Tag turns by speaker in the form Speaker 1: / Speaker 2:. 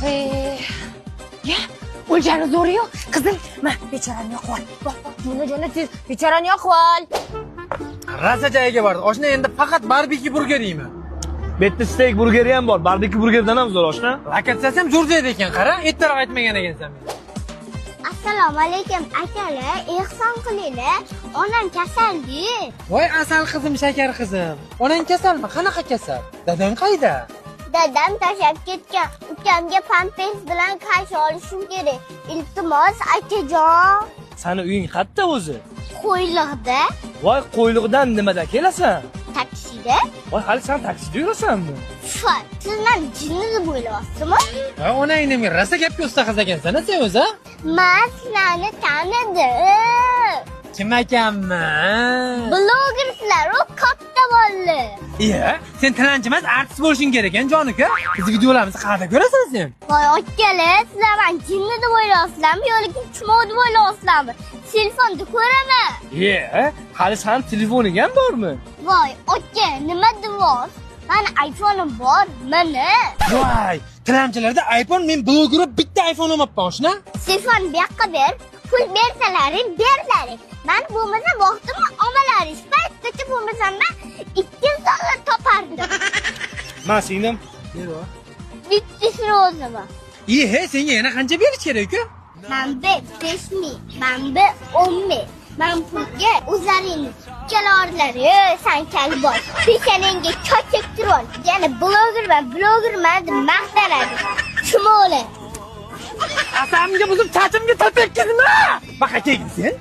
Speaker 1: Ya, o'ljani zo'ri yo'q. Qizim, ma, bechorani yo'q ol. Bak, jona tez, bechorani yo'q ol.
Speaker 2: Rasa joyiga bordi. Oshna endi faqat barbeki burger yeyman.
Speaker 3: Bitta steak burgeri ham bor. Barbeki burgerdan ham zo'r oshna.
Speaker 2: Lakatsasi ham zo'r joyda ekan, qara. Ertaroq aytmagan ekansan menga.
Speaker 4: Assalomu alaykum akalar, ehson qilinglar. Onam kasaldi.
Speaker 2: Voy asal qizim, shakar qizim. Onang kasalmi? Qanaqa kasal? Dadang qayda?
Speaker 4: Dadam tashlab ketgan. Ukamga pampers bilan qarshi olishim kerak. Iltimos akajon.
Speaker 3: Sani uying qayerda o'zi?
Speaker 4: Qo'yliqda,
Speaker 3: Voy, qo'yliqdan nimadan kelasan?
Speaker 4: taksida.
Speaker 3: Voy, hali sen taksida yurasanmi?
Speaker 4: Fat, siz meni jinni deb o'ylayapsizmi?
Speaker 2: Voy onang nima rasa gapga usta qiz ekansan, sen o'zi?
Speaker 4: Men sizlarni tanidim.
Speaker 2: Kim ekanman?
Speaker 4: Blogersizlar, u katta bolalar.
Speaker 2: Iya, sen tilanchi emas, artist bo'lishing kerak ekan, jon-uka. Biz videolarimizni qayerda ko'rasan sen?
Speaker 4: Voy akalar, sizlar meni jinni deb o'ylayapsizlarmi yoki chumov deb o'ylayapsizlarmi? Telefonda ko'raman.
Speaker 3: Hali sen telefoning ham bormi?
Speaker 4: Voy aka, nima deyapsiz? Mani iPhone'im bor, mana.
Speaker 2: Voy, tilanchilarda iPhone, men bloger bitta iPhone olmabman, oshna.
Speaker 4: Telefon bu yoqqa ber, pul bersalaring, berlaring. Men bo'lmasa vaqtimni olmalaring. Paytgacha bo'lmasam men 200 dollar topardim.
Speaker 3: Men singlim.
Speaker 4: Bittisini o'zim.
Speaker 2: He, senga yana qancha berish kerak-ku?
Speaker 4: Manba 5000, manba 10000. Men pulga o'zlaringiz kelaverlar, san kalboy. Peshanangga choy chektirib ol. Yana blogerman deb maqtanadi. Chumoli.
Speaker 2: Asamga buzib, chachimga tatekkizma. Baqa kelgin sen.